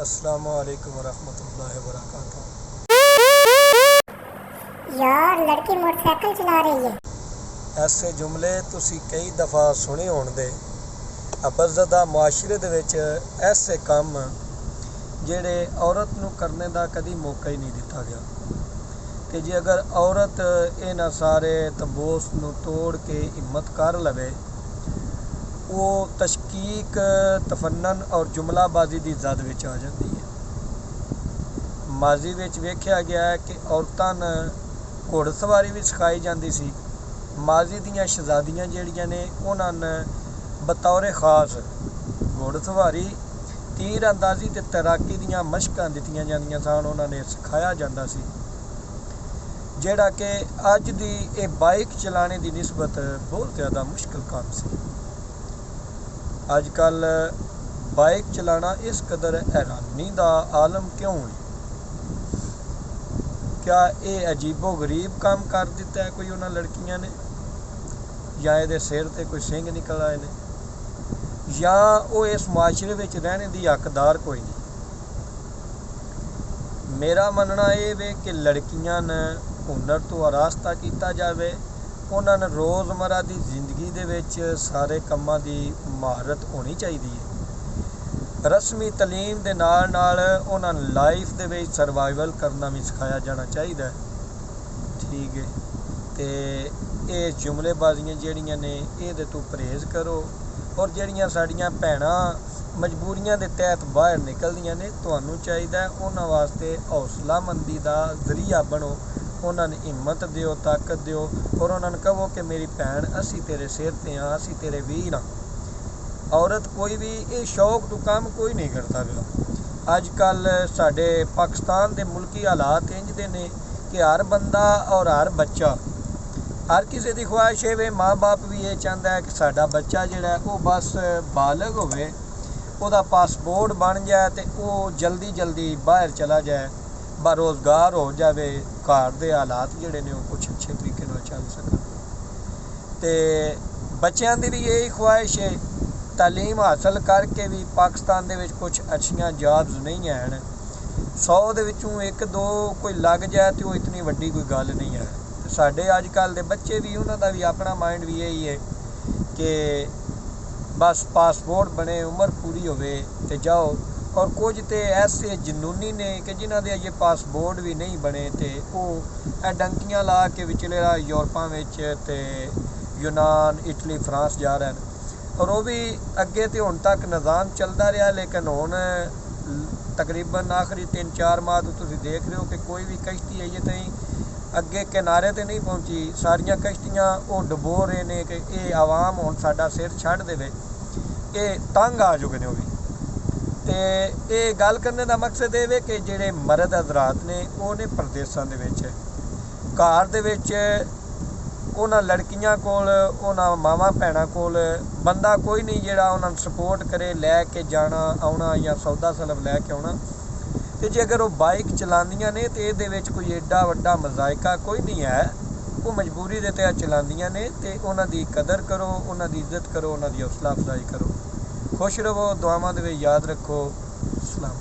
अस्सलामु अलैकुम वरहमतुल्लाहि वबरकातुहू। यार लड़की मोटरसाइकिल चला रही है। ऐसे जुमले तुसी कई दफ़ा सुने होंगे। अबज़दा मुआशरे दे विच ऐसे काम जेड़े औरत नूं करने दा कदी मौका ही नहीं दिता गया कि जे अगर औरत इन्हां सारे तबोस नूं तोड़ के हिम्मत कर लवे, वो तशकीक, तफन्नन और जुमलाबाजी की जद विच आ जाती है। माजी विच वेख्या गया है कि औरतां नूं घोड़सवारी भी सिखाई जाती सी। माजी दियां शहजादियां जिहड़ियां ने उन्हां नूं बतौर खास घोड़सवारी, तीर अंदाजी ते तैराकी दियां मशकां दित्तियां जांदियां सन। उन्हां ने सिखाया जाता सी, जिहड़ा कि अज दी ये बाइक चलाने की निस्बत बहुत ज़्यादा मुश्किल काम सी। अजकल बाइक चलाना इस कदर हैरानी का आलम क्यों है? क्या ये अजीबो गरीब काम कर दिता है कोई उन्होंने लड़कियां ने, या ये सिर ते कोई सिंह निकल आए ने, या वो इस मुआशरे में रहने की हकदार कोई नहीं? मेरा मनना ये वे कि लड़कियां ने हुनर तो आरास्ता किया जाए, उन्होंने रोज़मर्रा की जिंदगी दे विच सारे कामां दी महारत होनी चाहिए है। रस्मी तलीम दे नाल उन्होंने लाइफ दे विच सर्वाइवल करना भी सिखाया जाना चाहिए। ठीक है, तो ये जुमलेबाजियां जिहड़ियां ने ये तो परहेज़ करो, और जिहड़ियां साडियां भैणां मजबूरियां दे तहत बाहर निकलदियां ने, तुहानूं चाहिए उन्हां वास्ते हौसलामंदी का जरिया बनो। उन्होंने हिम्मत दिओ, ताकत दिओ, और उन्होंने कहो कि मेरी भैन असी तेरे सिर ते हाँ, असी तेरे वीर हाँ। औरत कोई भी ये शौक तो काम कोई नहीं करता पिया। अजकल साडे पाकिस्तान के मुल्की हालात इंज दे ने कि हर बंदा और हर बच्चा, हर किसी की ख्वाहिश है वे, माँ बाप भी ये चाहता है कि साडा बच्चा जिहड़ा वो बस बालग होवे, उहदा पासपोर्ट बन जाए तो वो जल्दी जल्दी बाहर चला जाए, बेरोज़गार हो जाए, घर के हालात जिहड़े ने कुछ अच्छे तरीके नाल चल सकन। तो बच्चों की भी यही ख्वाहिश है, तालीम हासिल करके भी पाकिस्तान दे विच कुछ अच्छियां जॉब्स नहीं हैं। 100 दे विचों 1-2 कोई लग जाए तो इतनी वड्डी कोई गल नहीं है। साडे अजकल दे बच्चे भी, उन्हां दा भी अपना माइंड भी यही है कि बस पासपोर्ट बने, उम्र पूरी होवे ते जाओ। और कुछ तो ऐसे जनूनी ने कि जिन्हां दे अजे पासपोर्ट भी नहीं बने, तो वो डंकियां ला के विचले यूरोपां विच ते यूनान, इटली, फ्रांस जा रहे हैं। और वो भी अगे तो हुण तक निज़ाम चलता रहा, लेकिन हुण तकरीबन आखिरी 3-4 माह तो तुसीं देख रहे हो कि कोई भी कश्ती अजे ताईं अगे किनारे ते नहीं पहुँची। सारियां कश्तियां वो डुबो रहे हैं कि ये आवाम हुण साडा सिर छड्ड देवे, ये तंग आ चुके हैं। वो भी तो ये गल करने का मकसद ये कि जिहड़े मर्द हज़रात ने वो ने प्रदेशों के विच, घर दे विच उन्हां लड़कियां कोल, उन्हां मावां भैणां कोल बंदा कोई नहीं जिहड़ा उन्हां सपोर्ट करे, लैके जाना आउणा या सौदा सलब लैके आउणा। तो जे अगर वो बाइक चलांदियां ने तो ये कोई एडा वड्डा मजायका कोई नहीं है, वो मजबूरी के तहत चलांदियां ने। तो उन्हां दी कदर करो, उन्हां दी इज्जत करो, उन्हां दी हौसला अफजाई करो। खुश रहो, दुआवां दे विच याद रखो। सलाम।